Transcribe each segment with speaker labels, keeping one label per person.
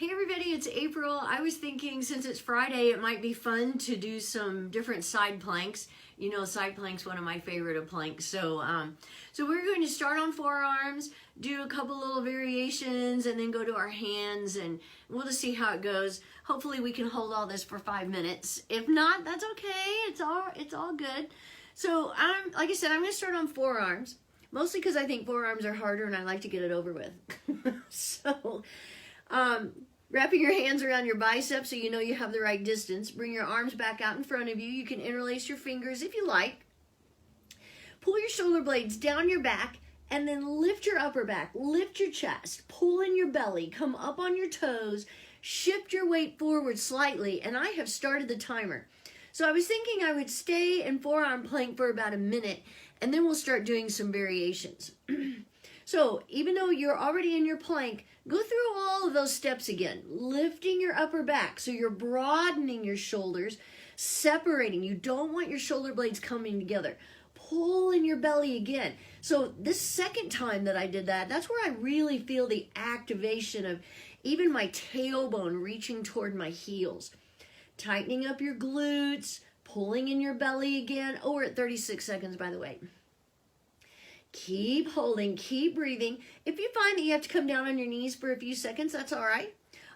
Speaker 1: Hey everybody, it's April. I was thinking since it's Friday, it might be fun to do some different side planks. You know, side plank's one of my favorite of planks. So we're going to start on forearms, do a couple little variations, and then go to our hands, and we'll just see how it goes. Hopefully we can hold all this for 5 minutes. If not, that's okay. It's all good. So like I said, I'm going to start on forearms, mostly because I think forearms are harder and I like to get it over with. So wrapping your hands around your biceps so you know you have the right distance. Bring your arms back out in front of you. You can interlace your fingers if you like. Pull your shoulder blades down your back and then lift your upper back. Lift your chest. Pull in your belly. Come up on your toes. Shift your weight forward slightly. And I have started the timer. So I was thinking I would stay in forearm plank for about a minute and then we'll start doing some variations. So even though you're already in your plank, go through all of those steps again. Lifting your upper back so you're broadening your shoulders, separating. You don't want your shoulder blades coming together. Pull in your belly again. So this second time that I did that, that's where I really feel the activation of even my tailbone reaching toward my heels. Tightening up your glutes, pulling in your belly again. Oh, we're at 36 seconds, by the way. Keep holding, keep breathing. If you find that you have to come down on your knees for a few seconds, that's all right.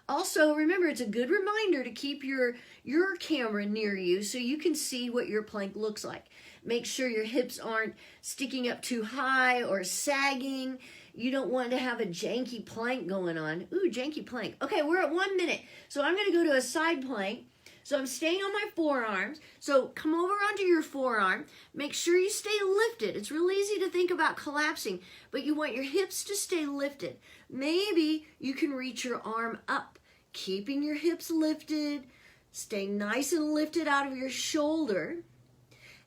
Speaker 1: Also, remember, it's a good reminder to keep your camera near you so you can see what your plank looks like. Make sure your hips aren't sticking up too high or sagging. You don't want to have a janky plank going on. Ooh, janky plank. Okay, we're at 1 minute. So I'm going to go to a side plank. So I'm staying on my forearms. So come over onto your forearm. Make sure you stay lifted. It's real easy to think about collapsing, but you want your hips to stay lifted. Maybe you can reach your arm up, keeping your hips lifted, staying nice and lifted out of your shoulder.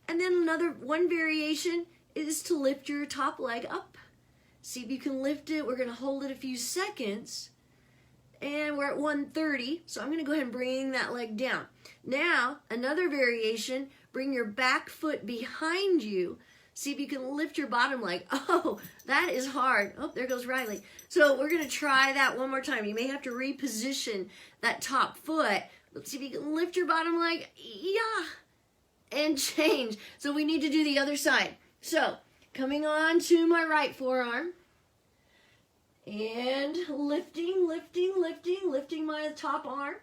Speaker 1: And then one variation is to lift your top leg up. See if you can lift it. We're going to hold it a few seconds. And we're at 130, so I'm going to go ahead and bring that leg down. Now, another variation, bring your back foot behind you. See if you can lift your bottom leg. Oh, that is hard. Oh, there goes Riley. So we're going to try that one more time. You may have to reposition that top foot. Let's see if you can lift your bottom leg. Yeah, and change. So we need to do the other side. So coming on to my right forearm. And lifting my top arm.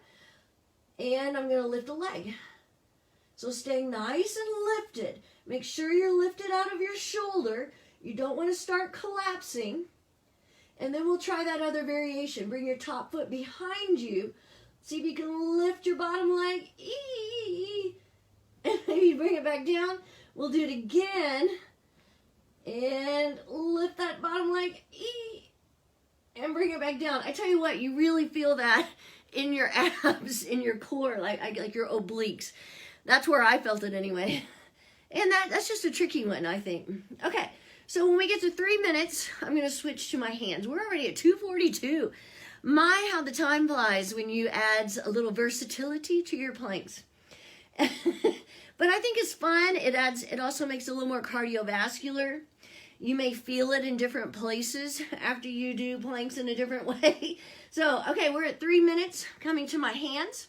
Speaker 1: And I'm going to lift a leg. So staying nice and lifted. Make sure you're lifted out of your shoulder. You don't want to start collapsing. And then we'll try that other variation. Bring your top foot behind you. See if you can lift your bottom leg. And maybe bring it back down. We'll do it again. And lift that bottom leg. And bring it back down. I tell you what, you really feel that in your abs, in your core, like your obliques. That's where I felt it anyway. And that's just a tricky one, I think. Okay, so when we get to 3 minutes, I'm going to switch to my hands. We're already at 2:42. My, how the time flies when you add a little versatility to your planks. But I think it's fun. It also makes it a little more cardiovascular. You may feel it in different places after you do planks in a different way. So, okay, we're at 3 minutes, coming to my hands.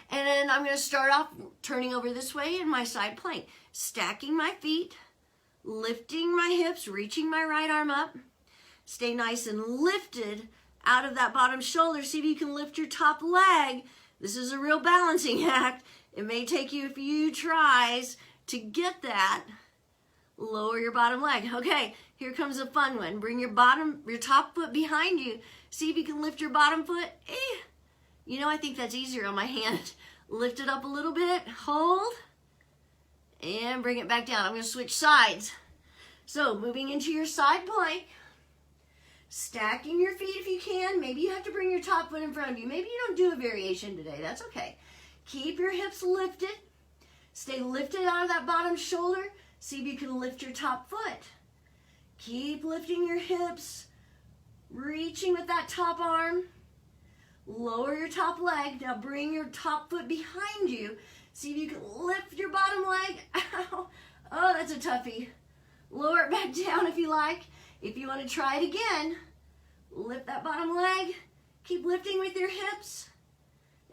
Speaker 1: And I'm going to start off turning over this way in my side plank. Stacking my feet, lifting my hips, reaching my right arm up. Stay nice and lifted out of that bottom shoulder. See if you can lift your top leg. This is a real balancing act. It may take you a few tries to get that. Lower your bottom leg. Okay, here comes a fun one. Bring your top foot behind you. See if you can lift your bottom foot. You know, I think that's easier on my hand. Lift it up a little bit, hold, and bring it back down. I'm going to switch sides. So, moving into your side plank, stacking your feet if you can. Maybe you have to bring your top foot in front of you. Maybe you don't do a variation today. That's okay. Keep your hips lifted. Stay lifted out of that bottom shoulder. See if you can lift your top foot. Keep lifting your hips, reaching with that top arm. Lower your top leg. Now bring your top foot behind you. See if you can lift your bottom leg. Ow. Oh, that's a toughie. Lower it back down if you like. If you want to try it again, lift that bottom leg. Keep lifting with your hips.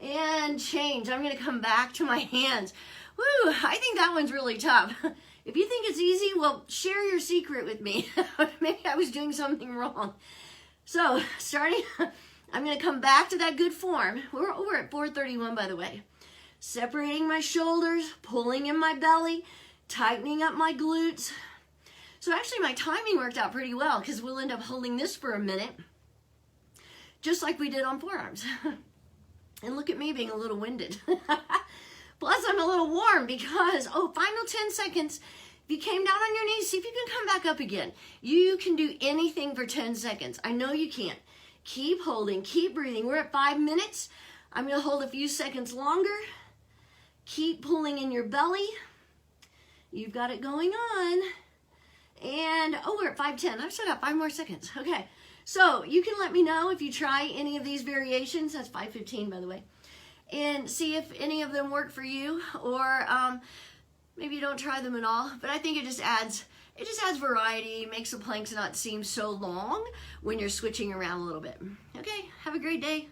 Speaker 1: And change. I'm going to come back to my hands. Woo, I think that one's really tough. If you think it's easy, well, share your secret with me. Maybe I was doing something wrong. So, starting, I'm going to come back to that good form. We're over at 431, by the way. Separating my shoulders, pulling in my belly, tightening up my glutes. So actually my timing worked out pretty well because we'll end up holding this for a minute, just like we did on forearms. And look at me being a little winded. Plus I'm a little warm because, final 10 seconds. If you came down on your knees, see if you can come back up again. You can do anything for 10 seconds. I know you can. Keep holding, keep breathing. We're at 5 minutes. I'm going to hold a few seconds longer. Keep pulling in your belly. You've got it going on. And, we're at 5:10. I've still got 5 more seconds. Okay. So you can let me know if you try any of these variations. That's 5:15, by the way. And see if any of them work for you, or maybe you don't try them at all. But I think it just adds variety, makes the planks not seem so long when you're switching around a little bit. Okay, have a great day.